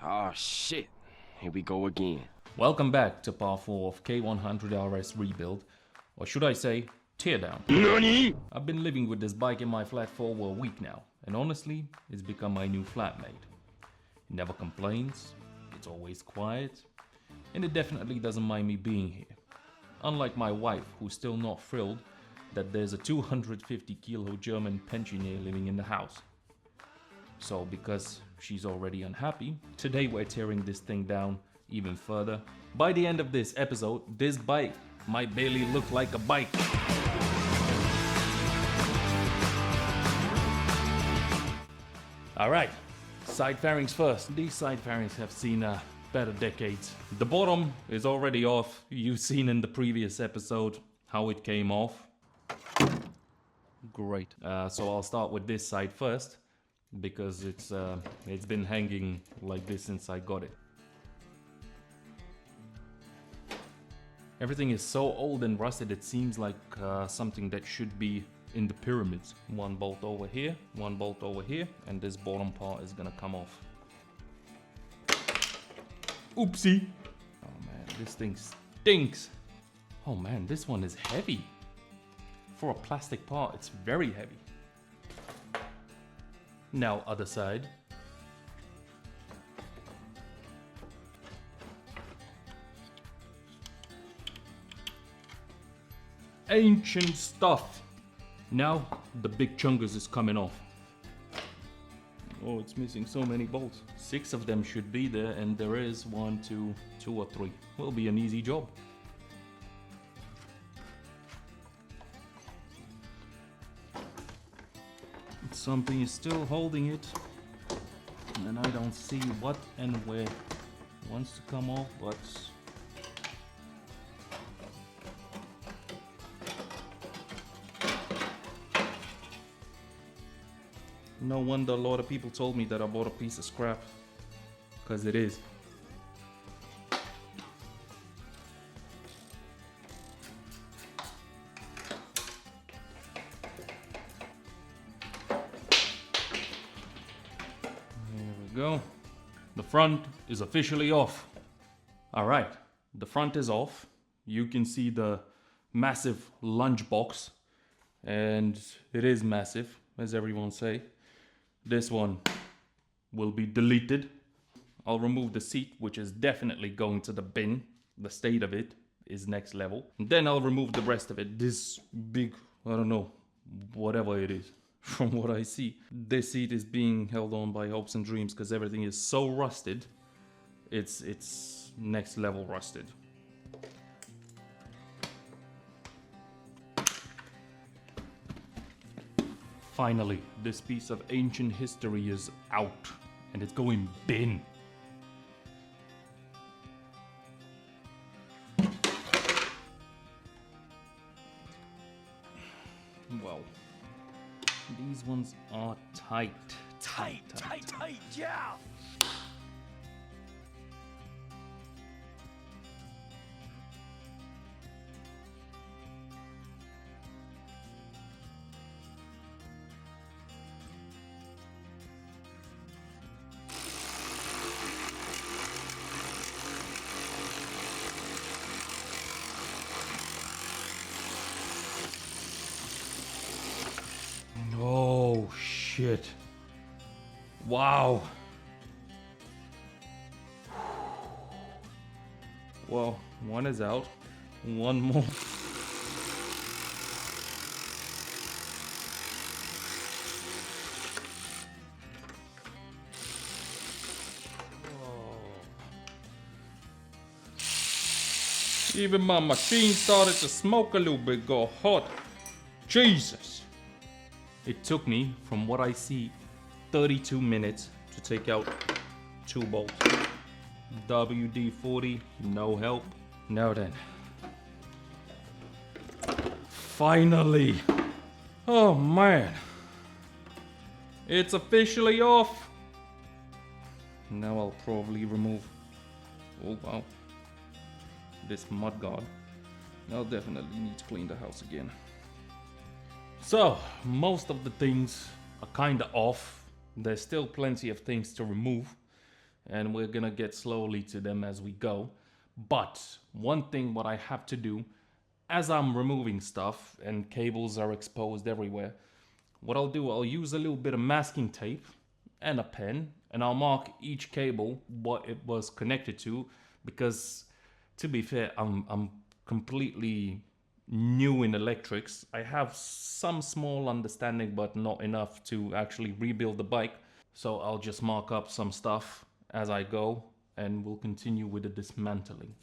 Oh shit, here we go again. Welcome back to part 4 of K100RS rebuild, or should I say, teardown. NANI?! I've been living with this bike in my flat for over a week now, and honestly, it's become my new flatmate. It never complains, it's always quiet, and it definitely doesn't mind me being here. Unlike my wife, who's still not thrilled that there's a 250 kilo German pensioner living in the house. So because she's already unhappy, today we're tearing this thing down even further. By the end of this episode, this bike might barely look like a bike. Alright, side fairings first. These side fairings have seen better decades. The bottom is already off. You've seen in the previous episode how it came off. Great. So I'll start with this side first, because it's been hanging like this since I got it. Everything is so old and rusted, it seems like something that should be in the pyramids. One bolt over here, one bolt over here, and this bottom part is gonna come off. Oopsie! Oh man, this thing stinks! Oh man, this one is heavy. For a plastic part, it's very heavy. Now, other side. Ancient stuff. Now, the big chungus is coming off. Oh, it's missing so many bolts. 6 of them should be there, and there is 1, 2 or 3. Will be an easy job. Something is still holding it, and I don't see what and where it wants to come off, but no wonder a lot of people told me that I bought a piece of scrap, because it is. Go. The front is officially off. Alright, the front is off. You can see the massive lunge box, and it is massive, as everyone say. This one will be deleted. I'll remove the seat, which is definitely going to the bin. The state of it is next level. And then I'll remove the rest of it. This big, I don't know, whatever it is. From what I see, this seat is being held on by hopes and dreams because everything is so rusted. It's next level rusted. Finally, this piece of ancient history is out, and it's going bin. Well, these ones are tight. Tight, yeah! Oh shit. Wow. Well, one is out. One more. Even my machine started to smoke a little bit, go hot. Jesus. It took me, from what I see, 32 minutes to take out 2 bolts. WD-40, no help. Now then. Finally. Oh man. It's officially off. Now I'll probably remove, oh wow, this mudguard. I'll definitely need to clean the house again. So, most of the things are kinda off. There's still plenty of things to remove. and we're gonna get slowly to them as we go. But one thing what I have to do, as I'm removing stuff and cables are exposed everywhere, what I'll do, I'll use a little bit of masking tape and a pen, and I'll mark each cable what it was connected to, because to be fair, I'm completely new in electrics. I have some small understanding, but not enough to actually rebuild the bike. So I'll just mark up some stuff as I go, and we'll continue with the dismantling.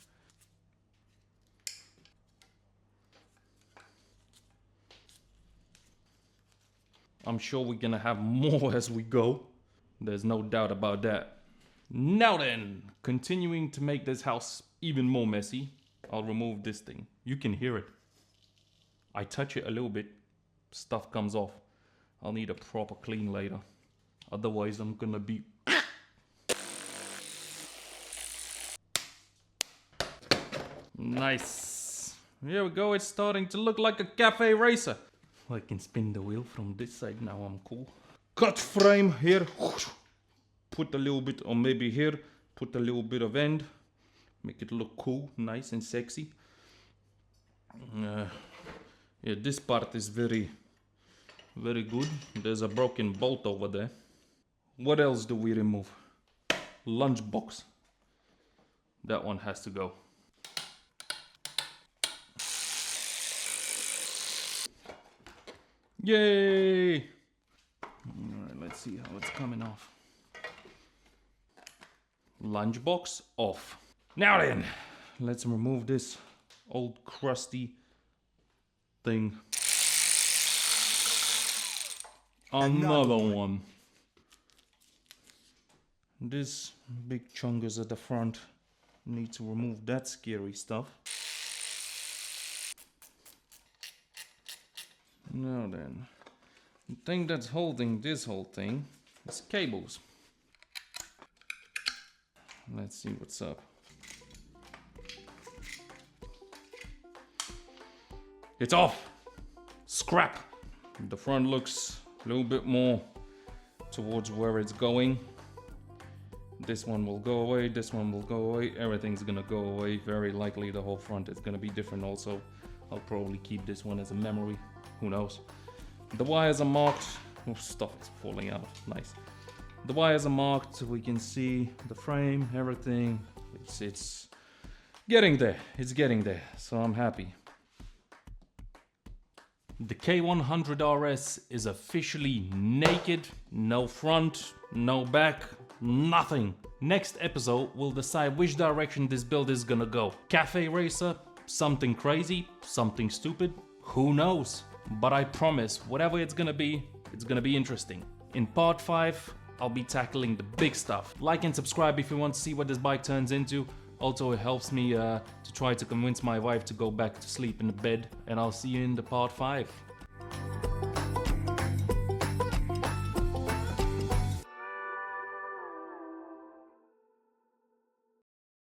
I'm sure we're gonna have more as we go. There's no doubt about that. Now then, continuing to make this house even more messy, I'll remove this thing. You can hear it. I touch it a little bit, stuff comes off. I'll need a proper clean later. Otherwise, I'm gonna be... Nice. Here we go, it's starting to look like a cafe racer. I can spin the wheel from this side now, I'm cool. Cut frame here. Put a little bit, or maybe here, put a little bit of end. Make it look cool, nice and sexy. Yeah, this part is very good. There's a broken bolt over there. What else do we remove? Lunchbox. That one has to go. Yay! Alright, let's see how it's coming off. Lunchbox off. Now then, let's remove this old crusty thing. Another one. This big chunk is at the front. Need to remove that scary stuff. Now then, the thing that's holding this whole thing is cables. Let's see what's up. It's off! Scrap! The front looks a little bit more towards where it's going. This one will go away, this one will go away, everything's gonna go away. Very likely the whole front is gonna be different also. I'll probably keep this one as a memory, who knows. The wires are marked. Oh, stuff is falling out, nice. The wires are marked, we can see the frame, everything. It's getting there, it's getting there, so I'm happy. The K100RS is officially naked, no front, no back, nothing. Next episode, we'll decide which direction this build is gonna go. Cafe racer, something crazy, something stupid, who knows? But I promise, whatever it's gonna be interesting. In part 5, I'll be tackling the big stuff. Like and subscribe if you want to see what this bike turns into. Also, it helps me to try to convince my wife to go back to sleep in the bed. And I'll see you in the part 5.